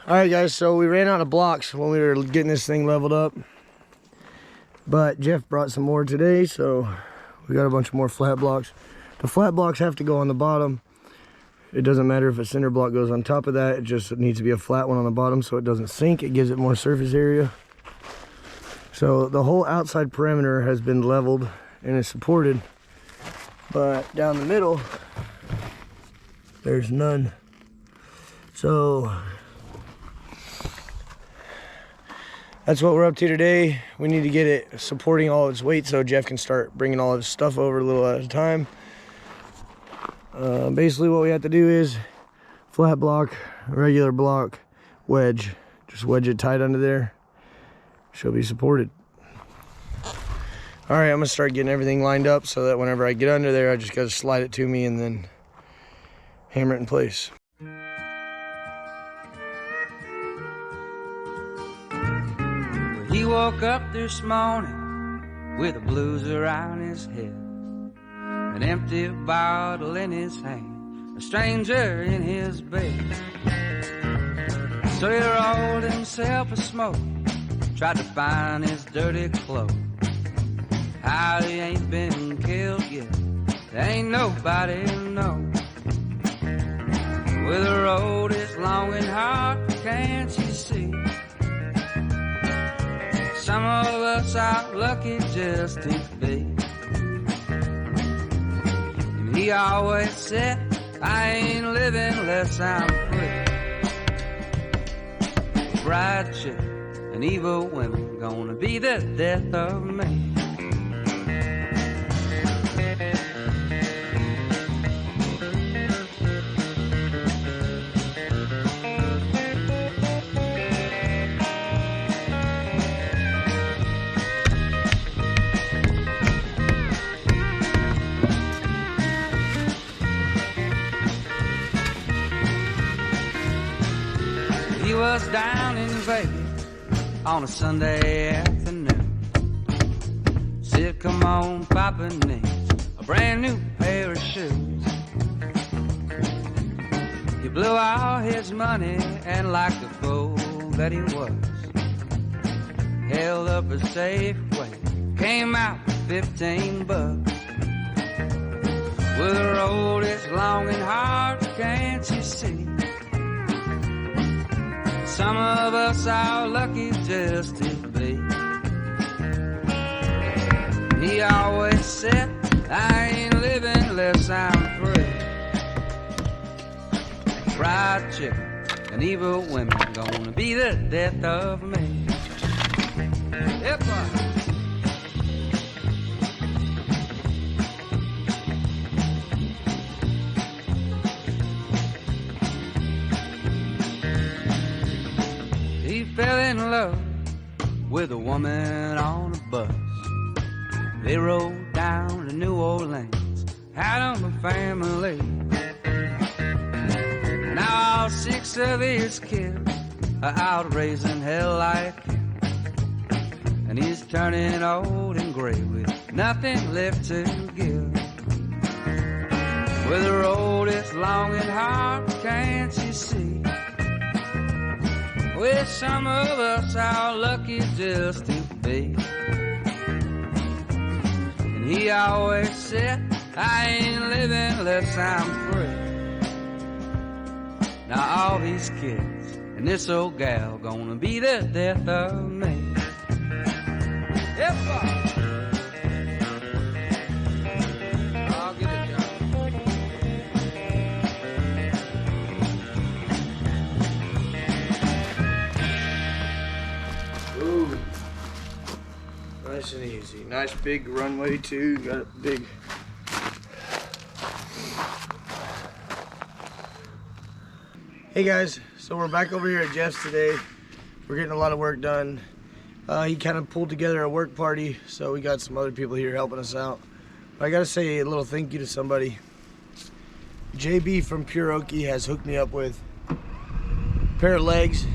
All right, guys, so we ran out of blocks when we were getting this thing leveled up, but Jeff brought some more today, so we got a bunch of more flat blocks. The flat blocks have to go on the bottom. It doesn't matter if a cinder block goes on top of that. It just needs to be a flat one on the bottom so it doesn't sink. It gives it more surface area. So the whole outside perimeter has been leveled and is supported, but down the middle there's none. So that's what we're up to today. We need to get it supporting all its weight so Jeff can start bringing all his stuff over a little at a time. Basically what we have to do is flat block, regular block, wedge. Just wedge it tight under there. She'll be supported. All right, I'm gonna start getting everything lined up so that whenever I get under there, I just gotta slide it to me and then hammer it in place. He woke up this morning with the blues around his head, an empty bottle in his hand, a stranger in his bed. So he rolled himself a smoke, tried to find his dirty clothes. How he ain't been killed yet, there ain't nobody knows. Well, the road is long and hard, can't you see? Some of us are lucky just to be. And he always said, I ain't living unless I'm free. Fried chicken and evil women gonna be the death of me. He was down in Vegas on a Sunday afternoon. Said, come on, Papa needs a brand new pair of shoes. He blew all his money and like the fool that he was, held up a Safeway, came out with 15 bucks. Well, the road is long and hard, can't you see? Some of us are lucky just to be. He always said, I ain't living unless I'm free. Fried chicken and evil women gonna be the death of me. Yep, boy. He fell in love with a woman on a bus. They rode down to New Orleans, had them a family. Now all 6 of his kids are out raising hell like him, and he's turning old and gray with nothing left to give. Well, the road is long and hard, can't you see? Well, some of us are lucky just to be. And he always said, I ain't living unless I'm free. Now all these kids and this old gal gonna be the death of me. Yep, I'll get it done. Ooh, nice and easy. Nice big runway too. Got a big. Hey guys, so we're back over here at Jeff's today. We're getting a lot of work done. He kind of pulled together a work party, so we got some other people here helping us out. But I gotta say a little thank you to somebody. JB from Pure Okie has hooked me up with a pair of legs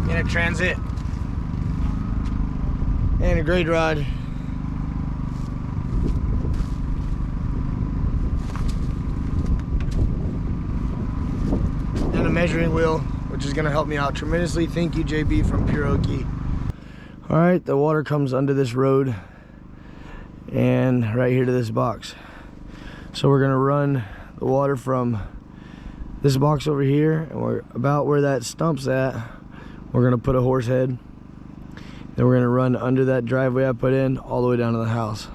and a transit and a grade rod. measuring wheel, which is gonna help me out tremendously. Thank you, JB from Pure Okie. All right, the water comes under this road and right here to this box. So we're gonna run the water from this box over here, and we're about where that stump's at. We're gonna put a horse head. Then we're gonna run under that driveway I put in all the way down to the house.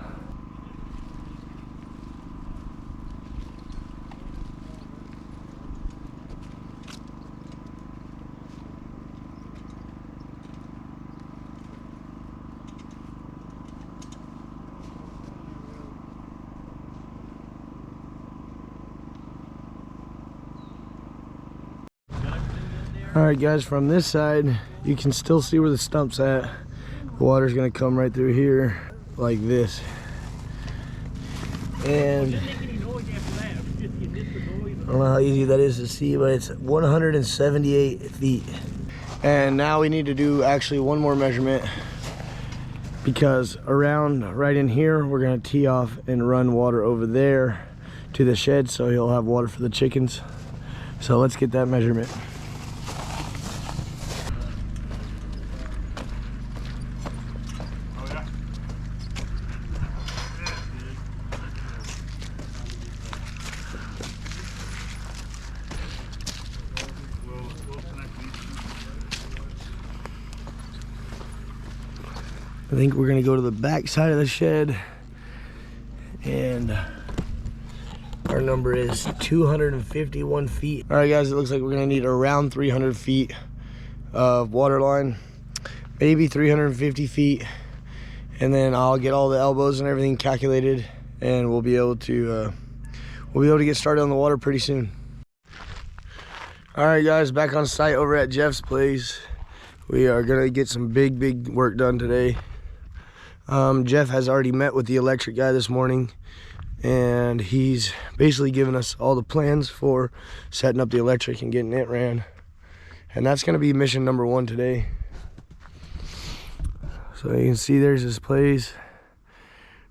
All right guys, from this side you can still see where the stump's at. The water's gonna come right through here like this, and I don't know how easy that is to see, but it's 178 feet. And now we need to do actually one more measurement, because around right in here we're gonna tee off and run water over there to the shed, so he'll have water for the chickens. So let's get that measurement. I think we're gonna go to the back side of the shed, and our number is 251 feet. All right guys, it looks like we're gonna need around 300 feet of water line, maybe 350 feet, and then I'll get all the elbows and everything calculated, and we'll be able to get started on the water pretty soon. All right guys, back on site over at Jeff's place. We are gonna get some big work done today. Jeff has already met with the electric guy this morning, and he's basically given us all the plans for setting up the electric and getting it ran. And that's gonna be mission number 1 today. So you can see there's this place.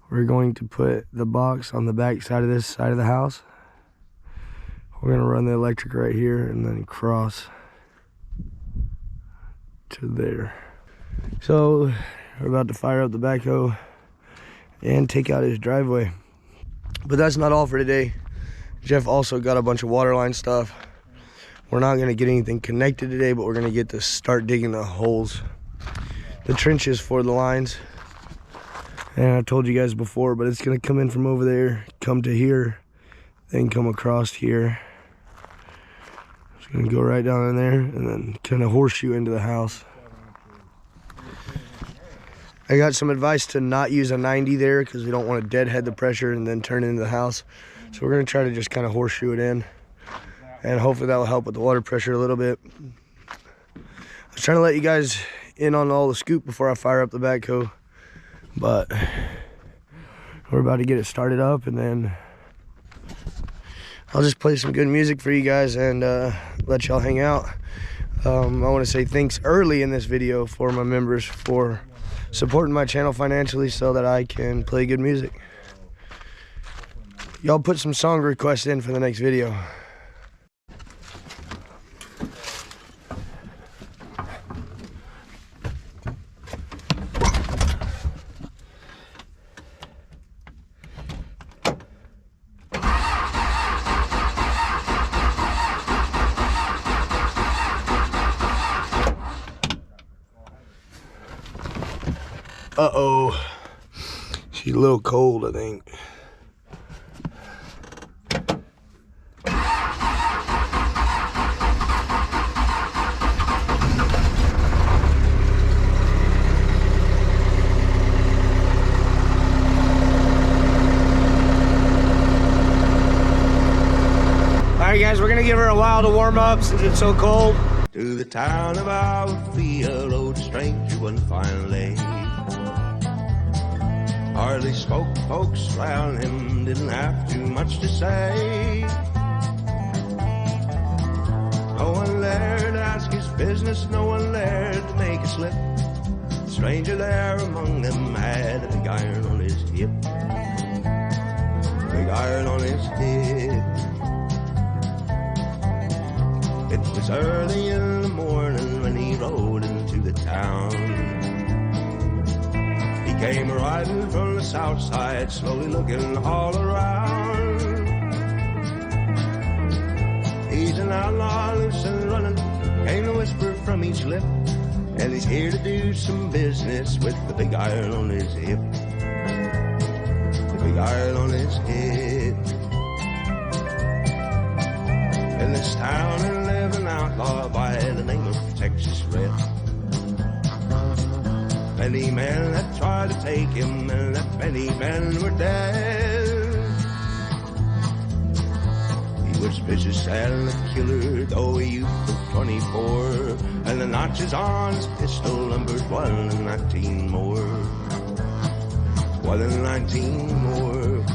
We're going to put the box on the back side of this side of the house. We're gonna run the electric right here and then cross to there. So we're about to fire up the backhoe and take out his driveway. But that's not all for today. Jeff also got a bunch of water line stuff. We're not gonna get anything connected today, but we're gonna get to start digging the holes, the trenches for the lines. And I told you guys before, but it's gonna come in from over there, come to here, then come across here. It's gonna go right down in there and then kind of horseshoe into the house. I got some advice to not use a 90 there because we don't want to deadhead the pressure and then turn it into the house. So we're gonna try to just kind of horseshoe it in, and hopefully that will help with the water pressure a little bit. I was trying to let you guys in on all the scoop before I fire up the backhoe, but we're about to get it started up, and then I'll just play some good music for you guys and let y'all hang out. I want to say thanks early in this video for my members for supporting my channel financially so that I can play good music. Y'all put some song requests in for the next video. Uh-oh, she's a little cold, I think. All right, guys, we're gonna give her a while to warm up since it's so cold. To the town of our field, oh, the stranger one finally. Hardly spoke, folks round him didn't have too much to say. No one there to ask his business, no one there to make a slip. The stranger there among them had a big iron on his hip. Big iron on his hip. It was early in the morning when he rode into the town. He came riding from the south side, slowly looking all around. He's an outlaw, loose and running, came the whisper from each lip, and he's here to do some business with the big iron on his hip. The big iron on his hip. In this town and live an outlaw by the name of Texas Red. Many men that tried to take him, and that many men were dead. He was vicious and a killer, though a youth of 24, and the notches on his pistol numbered 1 in 19 more. 1 in 19 more.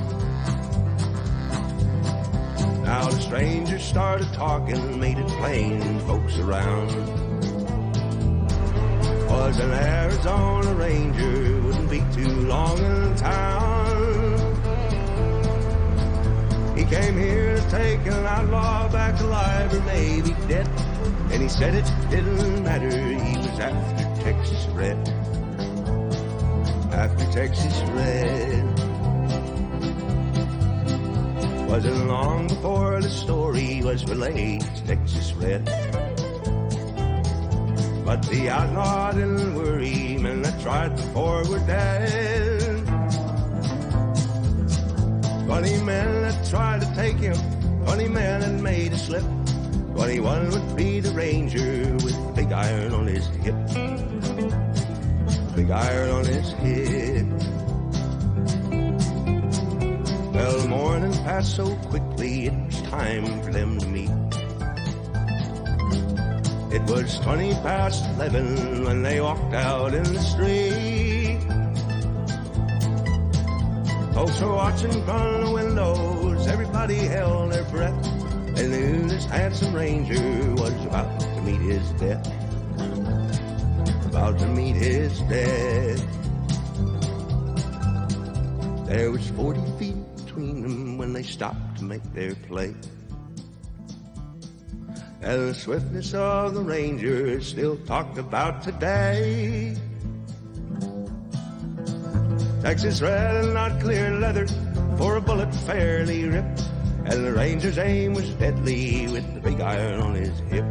Now the stranger started talking, made it plain, folks around. Was an Arizona Ranger, wouldn't be too long in town. He came here to take an outlaw back alive or maybe dead. And he said it didn't matter, he was after Texas Red. After Texas Red. Wasn't long before the story was relayed to Texas Red. But the outlaw didn't worry, men that tried before were dead. 20 men that tried to take him, 20 men that made a slip. 21 would be the Ranger with the big iron on his hip. Big iron on his hip. Well, the morning passed so quickly, it was time for them to meet. It was 20 past 11 when they walked out in the street. Folks were watching from the windows, everybody held their breath. They knew this handsome Ranger was about to meet his death. About to meet his death. There was 40 feet between them when they stopped to make their play. And the swiftness of the Ranger is still talked about today. Texas Red and not clear leather for a bullet fairly ripped. And the Ranger's aim was deadly with the big iron on his hip.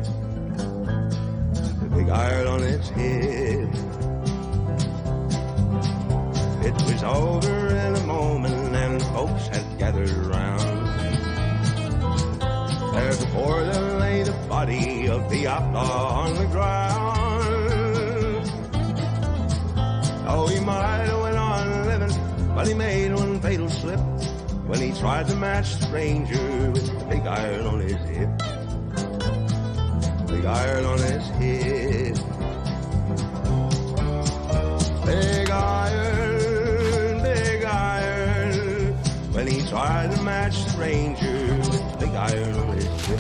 The big iron on his hip. It was over in a moment and folks had gathered around. There before them lay the body of the outlaw on the ground. Oh, he might have went on living, but he made one fatal slip when he tried to match the Ranger with the big iron on his hip. Big iron on his hip. Big iron, when he tried to match the Ranger with the big iron on his hip.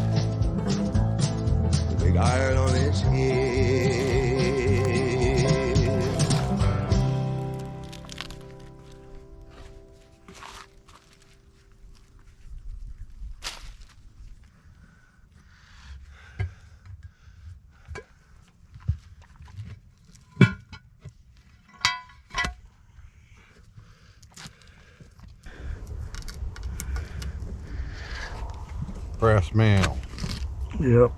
The big iron on his hip. Brass male. Yep.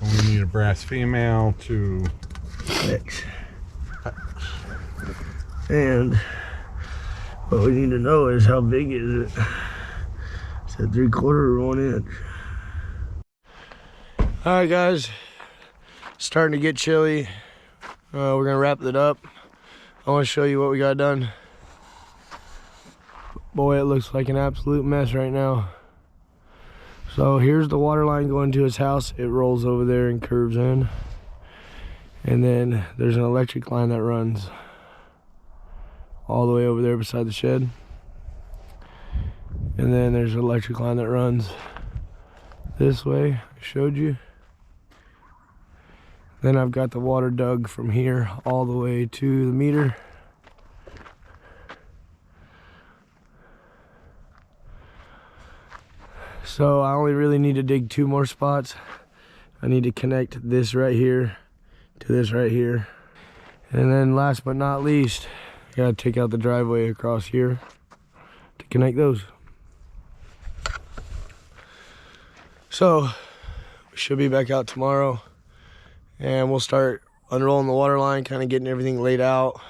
We need a brass female to X. And what we need to know is how big is it? Is it 3/4 or 1 inch? All right, guys. Starting to get chilly. We're gonna wrap it up. I want to show you what we got done. Boy, it looks like an absolute mess right now. So here's the water line going to his house. It rolls over there and curves in. And then there's an electric line that runs all the way over there beside the shed. And then there's an electric line that runs this way, I showed you. Then I've got the water dug from here all the way to the meter. So I only really need to dig 2 more spots. I need to connect this right here to this right here. And then last but not least, I gotta take out the driveway across here to connect those. So we should be back out tomorrow, and we'll start unrolling the water line, kind of getting everything laid out,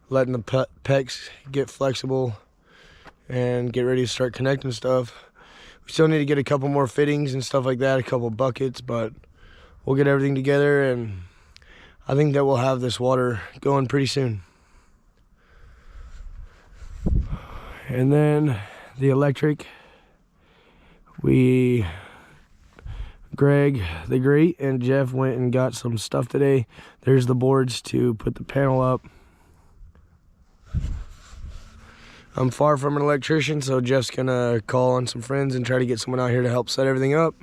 letting the pecs get flexible, and get ready to start connecting stuff. We still need to get a couple more fittings and stuff like that, a couple buckets, but we'll get everything together, and I think that we'll have this water going pretty soon. And then the electric, Greg the Great and Jeff went and got some stuff today. There's the boards to put the panel up. I'm far from an electrician, so Jeff's gonna call on some friends and try to get someone out here to help set everything up.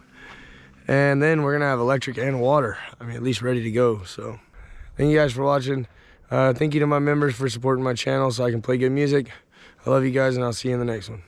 And then we're gonna have electric and water, I mean, at least ready to go. So thank you guys for watching. Thank you to my members for supporting my channel so I can play good music. I love you guys, and I'll see you in the next one.